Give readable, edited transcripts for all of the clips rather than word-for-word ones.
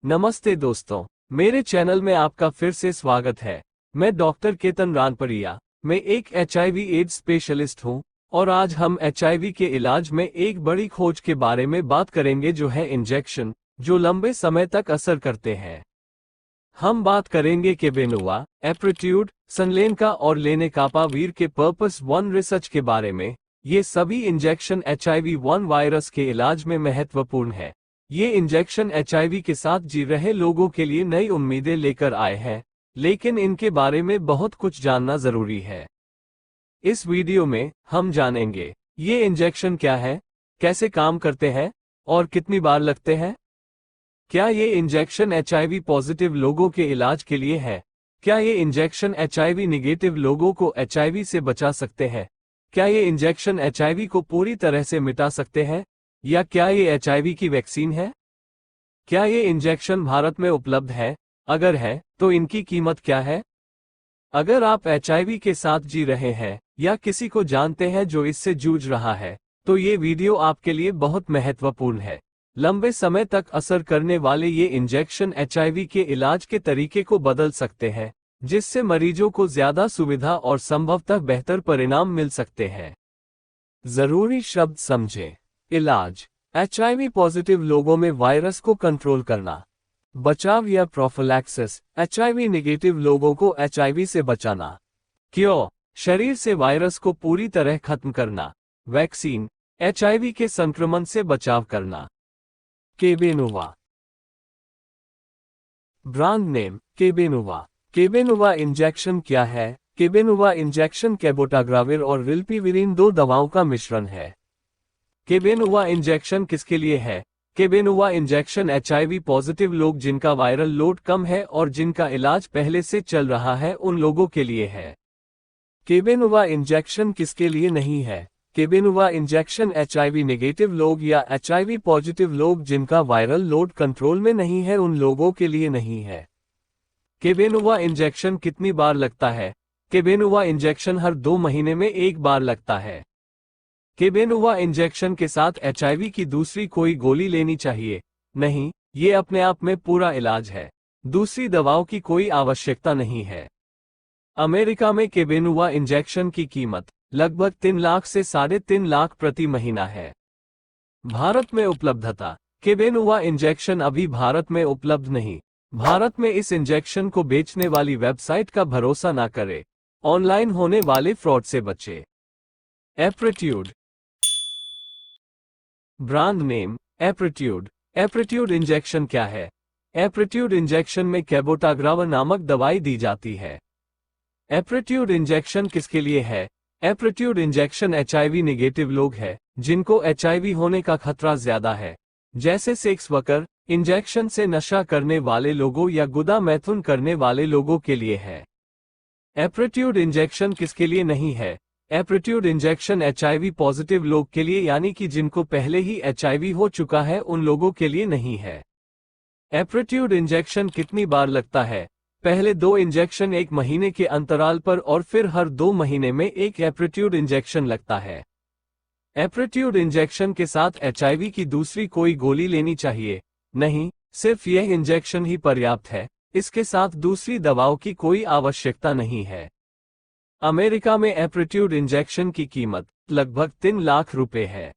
नमस्ते दोस्तों, मेरे चैनल में आपका फिर से स्वागत है। मैं डॉक्टर केतन रानपरिया। मैं एक एचआईवी एड्स स्पेशलिस्ट हूं और आज हम एचआईवी के इलाज में एक बड़ी खोज के बारे में बात करेंगे जो है इंजेक्शन, जो लंबे समय तक असर करते हैं। हम बात करेंगे केबेनुआ, एप्रिट्यूड, सनलेनका और लेनेकापावीर के पर्पस 1 रिसर्च के बारे में। ये सभी इंजेक्शन HIV-1 वायरस के इलाज में महत्वपूर्ण है। ये इंजेक्शन एचआईवी के साथ जी रहे लोगों के लिए नई उम्मीदें लेकर आए हैं, लेकिन इनके बारे में बहुत कुछ जानना जरूरी है। इस वीडियो में हम जानेंगे ये इंजेक्शन क्या है, कैसे काम करते हैं और कितनी बार लगते हैं। क्या ये इंजेक्शन एचआईवी पॉजिटिव लोगों के इलाज के लिए है? क्या ये इंजेक्शन एचआईवी निगेटिव लोगों को एचआईवी से बचा सकते हैं? क्या ये इंजेक्शन एचआईवी को पूरी तरह से मिटा सकते हैं, या क्या ये एचआईवी की वैक्सीन है? क्या ये इंजेक्शन भारत में उपलब्ध है? अगर है, तो इनकी कीमत क्या है? अगर आप एचआईवी के साथ जी रहे हैं या किसी को जानते हैं जो इससे जूझ रहा है, तो ये वीडियो आपके लिए बहुत महत्वपूर्ण है। लंबे समय तक असर करने वाले ये इंजेक्शन एचआईवी के इलाज के तरीके को बदल सकते हैं, जिससे मरीजों को ज्यादा सुविधा और संभवतः बेहतर परिणाम मिल सकते हैं। जरूरी शब्द समझें। इलाज: एचआईवी पॉजिटिव लोगों में वायरस को कंट्रोल करना। बचाव या प्रोफिलैक्सिस: एचआईवी नेगेटिव लोगों को एचआईवी से बचाना। क्योर: शरीर से वायरस को पूरी तरह खत्म करना। वैक्सीन: एचआईवी के संक्रमण से बचाव करना। केबेनुवा ब्रांड नेम: केबेनुवा। केबेनुवा इंजेक्शन क्या है? केबेनुवा इंजेक्शन कैबोटाग्राविर और रिल्पिविरिन 2 दवाओं का मिश्रण है। केबेनुवा इंजेक्शन किसके लिए है? केबेनुवा इंजेक्शन एचआईवी पॉजिटिव लोग जिनका वायरल लोड कम है और जिनका इलाज पहले से चल रहा है उन लोगों के लिए है। केबेनुवा इंजेक्शन किसके लिए नहीं है? केबेनुवा इंजेक्शन एचआईवी नेगेटिव लोग या एचआईवी पॉजिटिव लोग जिनका वायरल लोड कंट्रोल में नहीं है उन लोगों के लिए नहीं है। केबेनुवा इंजेक्शन कितनी बार लगता है? केबेनुवा इंजेक्शन हर 2 महीने में 1 बार लगता है। केबेनुवा इंजेक्शन के साथ एचआईवी की दूसरी कोई गोली लेनी चाहिए? नहीं, ये अपने आप में पूरा इलाज है। दूसरी दवाओं की कोई आवश्यकता नहीं है। अमेरिका में केबेनुवा इंजेक्शन की कीमत लगभग 3 लाख से 3.5 लाख प्रति महीना है। भारत में उपलब्धता: केबेनुवा इंजेक्शन अभी भारत में उपलब्ध नहीं। भारत में इस इंजेक्शन को बेचने वाली वेबसाइट का भरोसा ना करें। ऑनलाइन होने वाले फ्रॉड से बचें। एप्रिट्यूड ब्रांड नेम: एप्रिट्यूड। एप्रिट्यूड इंजेक्शन क्या है? एप्रिट्यूड इंजेक्शन में कैबोटाग्राविर नामक दवाई दी जाती है। एप्रिट्यूड इंजेक्शन किसके लिए है? एप्रिट्यूड इंजेक्शन एचआईवी नेगेटिव लोग हैं जिनको एचआईवी होने का खतरा ज्यादा है, जैसे सेक्स वर्कर, इंजेक्शन से नशा करने वाले लोगों या गुदा मैथुन करने वाले लोगों के लिए है। एप्रिट्यूड इंजेक्शन किसके लिए नहीं है? एप्रिट्यूड इंजेक्शन एचआईवी पॉजिटिव लोग के लिए यानी कि जिनको पहले ही एचआईवी हो चुका है उन लोगों के लिए नहीं है। एप्रिट्यूड इंजेक्शन कितनी बार लगता है? पहले 2 इंजेक्शन 1 महीने के अंतराल पर और फिर हर 2 महीने में 1 एप्रिट्यूड इंजेक्शन लगता है। एप्रिट्यूड इंजेक्शन के साथ एचआईवी की दूसरी कोई गोली लेनी चाहिए? नहीं, सिर्फ यह इंजेक्शन ही पर्याप्त है। इसके साथ दूसरी दवाओं की कोई आवश्यकता नहीं है। अमेरिका में एप्रिट्यूड इंजेक्शन की कीमत लगभग 3 लाख रुपए है।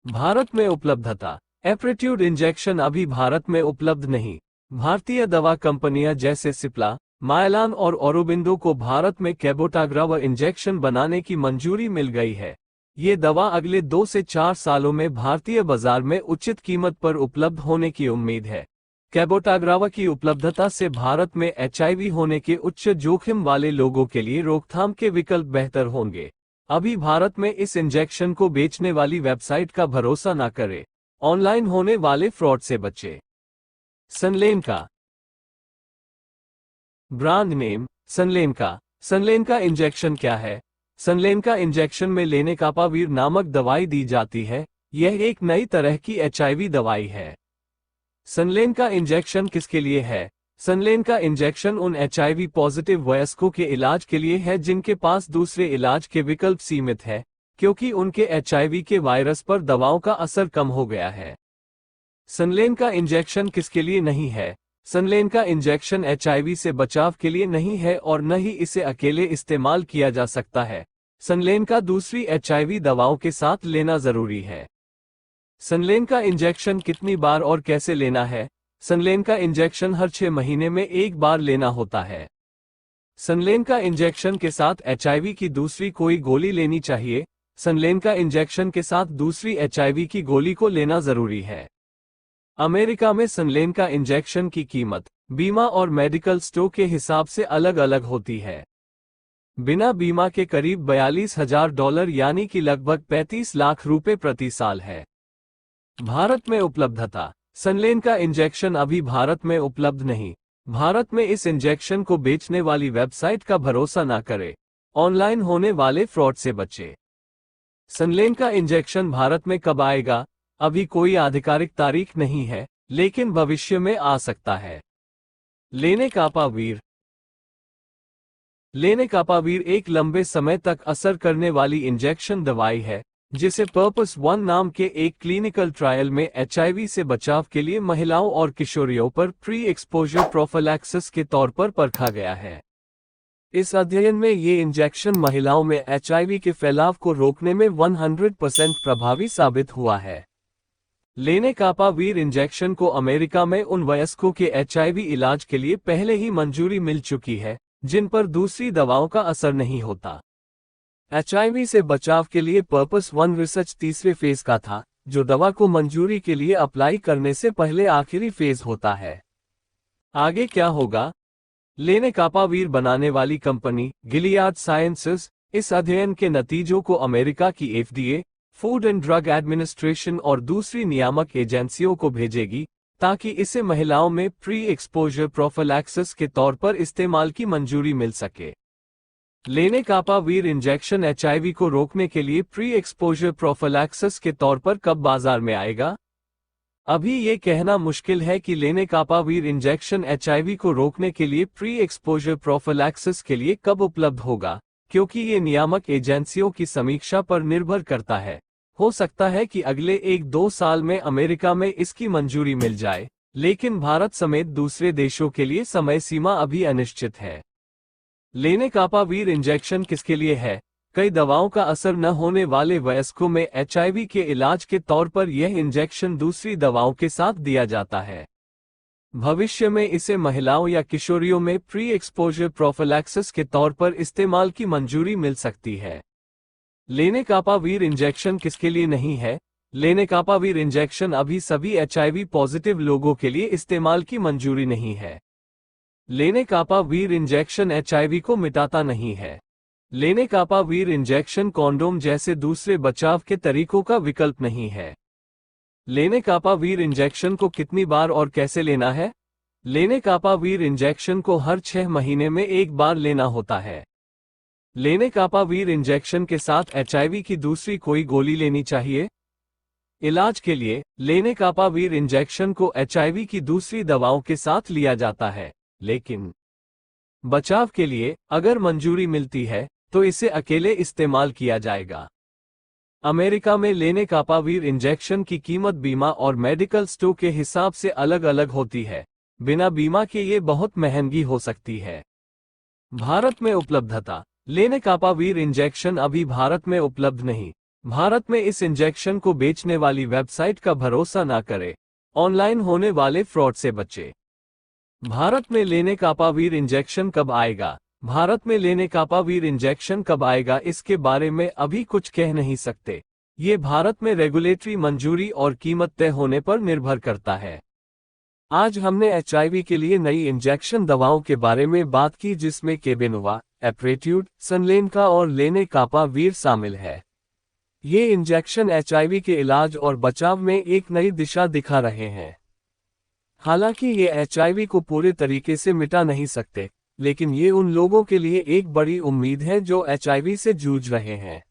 भारत में उपलब्धता: एप्रिट्यूड इंजेक्शन अभी भारत में उपलब्ध नहीं। भारतीय दवा कंपनियां जैसे सिप्ला, मायलान और औरोबिंदो को भारत में कैबोटाग्राविर इंजेक्शन बनाने की मंजूरी मिल गई है। ये दवा अगले 2 से 4 सालों में भारतीय बाजार में उचित कीमत पर उपलब्ध होने की उम्मीद है। कैबोटाग्राविर की उपलब्धता से भारत में एचआईवी होने के उच्च जोखिम वाले लोगों के लिए रोकथाम के विकल्प बेहतर होंगे। अभी भारत में इस इंजेक्शन को बेचने वाली वेबसाइट का भरोसा न करें। ऑनलाइन होने वाले फ्रॉड से बचें। सनलेनका ब्रांड नेम: सनलेनका। सनलेनका इंजेक्शन क्या है? सनलेनका इंजेक्शन में लेनेकापावीर नामक दवाई दी जाती है। यह एक नई तरह की एचआईवी दवाई है। सनलेनका इंजेक्शन किसके लिए है? सनलेनका इंजेक्शन उन एचआईवी पॉजिटिव वयस्कों के इलाज के लिए है जिनके पास दूसरे इलाज के विकल्प सीमित है, क्योंकि उनके एचआईवी के वायरस पर दवाओं का असर कम हो गया है। सनलेन का इंजेक्शन किसके लिए नहीं है? सनलेन का इंजेक्शन एचआईवी से बचाव के लिए नहीं है और न ही इसे अकेले इस्तेमाल किया जा सकता है। सनलेन का दूसरी एचआईवी दवाओं के साथ लेना जरूरी है। सनलेन का इंजेक्शन कितनी बार और कैसे लेना है? सनलेन का इंजेक्शन हर 6 महीने में एक बार लेना होता है। सनलेन का इंजेक्शन के साथ एचआईवी की दूसरी कोई गोली लेनी चाहिए। सनलेन का इंजेक्शन के साथ दूसरी एचआईवी की गोली को लेना जरूरी है। अमेरिका में सनलेन का इंजेक्शन की कीमत बीमा और मेडिकल स्टोर के हिसाब से अलग अलग होती है। बिना बीमा के करीब $42,000 यानी कि लगभग 35 लाख रुपए प्रति साल है। भारत में उपलब्धता। सनलेन का इंजेक्शन अभी भारत में उपलब्ध नहीं। भारत में इस इंजेक्शन को बेचने वाली वेबसाइट का भरोसा ना करें। ऑनलाइन होने वाले फ्रॉड से बचें। सनलेन का इंजेक्शन भारत में कब आएगा? अभी कोई आधिकारिक तारीख नहीं है, लेकिन भविष्य में आ सकता है। लेनेकापावीर। लेनेकापावीर एक लंबे समय तक असर करने वाली इंजेक्शन दवाई है, जिसे पर्पस 1 नाम के एक क्लिनिकल ट्रायल में एचआईवी से बचाव के लिए महिलाओं और किशोरियों पर प्री एक्सपोजर प्रोफिलैक्सिस के तौर पर परखा गया है। इस अध्ययन में ये इंजेक्शन महिलाओं में एचआईवी के फैलाव को रोकने में 100% प्रभावी साबित हुआ है। लेनेकापावीर इंजेक्शन को अमेरिका में उन वयस्कों के एचआईवी इलाज के लिए पहले ही मंजूरी मिल चुकी है, जिन पर दूसरी दवाओं का असर नहीं होता। एचआईवी से बचाव के लिए पर्पस 1 रिसर्च तीसरे फेज का था, जो दवा को मंजूरी के लिए अप्लाई करने से पहले आखिरी फेज होता है। आगे क्या होगा? लेनेकापावीर बनाने वाली कंपनी गिलियाड साइंसेज इस अध्ययन के नतीजों को अमेरिका की FDA, food and drug administration और दूसरी नियामक एजेंसियों को भेजेगी, ताकि इसे महिलाओं में प्री एक्सपोजर प्रोफिलैक्सिस के तौर पर इस्तेमाल की मंजूरी मिल सके। लेनेकापावीर इंजेक्शन एचआईवी को रोकने के लिए प्री एक्सपोजर प्रोफिलैक्सिस के तौर पर कब बाजार में आएगा? अभी ये कहना मुश्किल है कि लेनेकापावीर इंजेक्शन एचआईवी को रोकने के लिए प्री एक्सपोजर प्रोफिलैक्सिस के लिए कब उपलब्ध होगा, क्योंकि ये नियामक एजेंसियों की समीक्षा पर निर्भर करता है। हो सकता है कि अगले 1-2 साल में अमेरिका में इसकी मंजूरी मिल जाए, लेकिन भारत समेत दूसरे देशों के लिए समय सीमा अभी अनिश्चित है। लेनेकापावीर इंजेक्शन किसके लिए है? कई दवाओं का असर न होने वाले वयस्कों में एचआईवी के इलाज के तौर पर यह इंजेक्शन दूसरी दवाओं के साथ दिया जाता है। भविष्य में इसे महिलाओं या किशोरियों में प्री एक्सपोजर प्रोफिलैक्सिस के तौर पर इस्तेमाल की मंजूरी मिल सकती है। लेनेकापावीर इंजेक्शन किसके लिए नहीं है? लेनेकापावीर इंजेक्शन अभी सभी एचआईवी पॉजिटिव लोगों के लिए इस्तेमाल की मंजूरी नहीं है। लेनेकापावीर इंजेक्शन एचआईवी को मिटाता नहीं है। लेनेकापावीर इंजेक्शन कॉन्डोम जैसे दूसरे बचाव के तरीकों का विकल्प नहीं है। लेनेकापावीर इंजेक्शन को कितनी बार और कैसे लेना है? लेनेकापावीर इंजेक्शन को हर 6 महीने में एक बार लेना होता है। लेनेकापावीर इंजेक्शन के साथ एचआईवी की दूसरी कोई गोली लेनी चाहिए? इलाज के लिए लेनेकापावीर इंजेक्शन को एचआईवी की दूसरी दवाओं के साथ लिया जाता है, लेकिन बचाव के लिए अगर मंजूरी मिलती है तो इसे अकेले इस्तेमाल किया जाएगा। अमेरिका में लेनेकापावीर इंजेक्शन की कीमत बीमा और मेडिकल स्टोर के हिसाब से अलग अलग होती है। बिना बीमा के ये बहुत महंगी हो सकती है। भारत में उपलब्धता। लेनेकापावीर इंजेक्शन अभी भारत में उपलब्ध नहीं। भारत में इस इंजेक्शन को बेचने वाली वेबसाइट का भरोसा ना करें। ऑनलाइन होने वाले फ्रॉड से बचें। भारत में लेनेकापावीर इंजेक्शन कब आएगा? भारत में लेनेकापावीर इंजेक्शन कब आएगा इसके बारे में अभी कुछ कह नहीं सकते। ये भारत में रेगुलेटरी मंजूरी और कीमत तय होने पर निर्भर करता है। आज हमने एचआईवी के लिए नई इंजेक्शन दवाओं के बारे में बात की, जिसमें केबेनोवा, एप्रेट्यूड, सनलेनका और लेनेकापावीर शामिल है। ये इंजेक्शन एचआईवी के इलाज और बचाव में एक नई दिशा दिखा रहे हैं। हालांकि ये एचआईवी को पूरे तरीके से मिटा नहीं सकते, लेकिन ये उन लोगों के लिए एक बड़ी उम्मीद है जो एचआईवी से जूझ रहे हैं।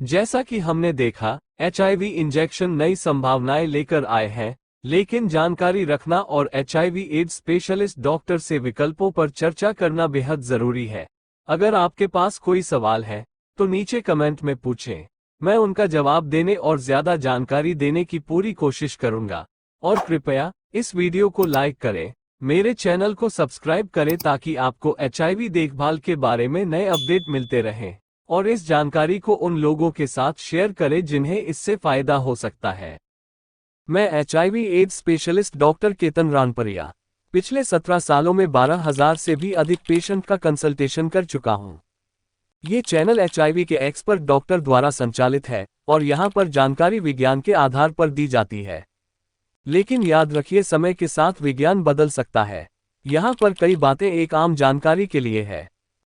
जैसा कि हमने देखा, एचआईवी इंजेक्शन नई संभावनाएं लेकर आए हैं, लेकिन जानकारी रखना और एचआईवी एड्स स्पेशलिस्ट डॉक्टर से विकल्पों पर चर्चा करना बेहद जरूरी है। अगर आपके पास कोई सवाल है तो नीचे कमेंट में पूछें। मैं उनका जवाब देने और ज्यादा जानकारी देने की पूरी कोशिश करूंगा। और कृपया इस वीडियो को लाइक करें, मेरे चैनल को सब्सक्राइब करें ताकि आपको एचआईवी देखभाल के बारे में नए अपडेट मिलते रहें, और इस जानकारी को उन लोगों के साथ शेयर करें जिन्हें इससे फायदा हो सकता है। मैं HIV AIDS specialist doctor Ketan Ranpariya पिछले 17 सालों में 12,000 से भी अधिक पेशेंट का कंसल्टेशन कर चुका हूं। ये चैनल एचआईवी के एक्सपर्ट डॉक्टर द्वारा संचालित है और यहां पर जानकारी विज्ञान के आधार पर दी जाती है। लेकिन याद रखिए, समय के साथ विज्ञान बदल सकता है। यहां पर कई बातें एक आम जानकारी के लिए है।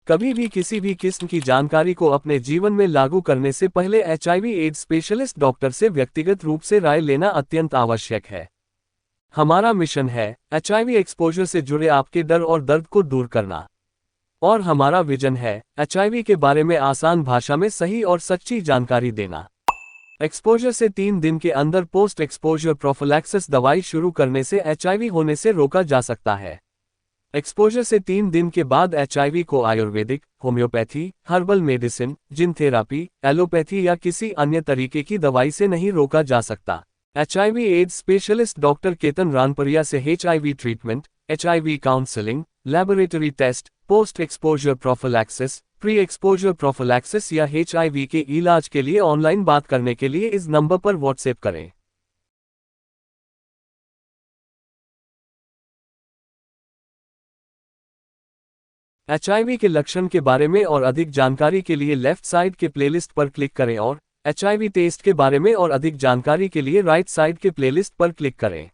कभी भी किसी भी किस्म की जानकारी को अपने जीवन में लागू करने से पहले एचआईवी एड्स स्पेशलिस्ट डॉक्टर से व्यक्तिगत रूप से राय लेना अत्यंत आवश्यक है। हमारा मिशन है एचआईवी एक्सपोजर से जुड़े आपके डर और दर्द को दूर करना, और हमारा विजन है एचआईवी के बारे में आसान भाषा में सही और सच्ची जानकारी देना। एक्सपोजर से 3 दिन के अंदर पोस्ट एक्सपोजर प्रोफिलैक्सिस दवाई शुरू करने से एचआईवी होने से रोका जा सकता है। एक्सपोजर से 3 दिन के बाद एचआईवी को आयुर्वेदिक, होम्योपैथी, हर्बल मेडिसिन, जिन थेरापी, एलोपैथी या किसी अन्य तरीके की दवाई से नहीं रोका जा सकता। HIV AIDS specialist doctor Ketan Ranpariya से HIV treatment, HIV counselling, laboratory test, post exposure prophylaxis, pre exposure prophylaxis या एचआईवी के इलाज के लिए ऑनलाइन बात करने के लिए इस नंबर पर व्हाट्सएप करें। एचआईवी के लक्षण के बारे में और अधिक जानकारी के लिए लेफ्ट साइड के प्लेलिस्ट पर क्लिक करें और एचआईवी टेस्ट के बारे में और अधिक जानकारी के लिए राइट साइड के प्लेलिस्ट पर क्लिक करें।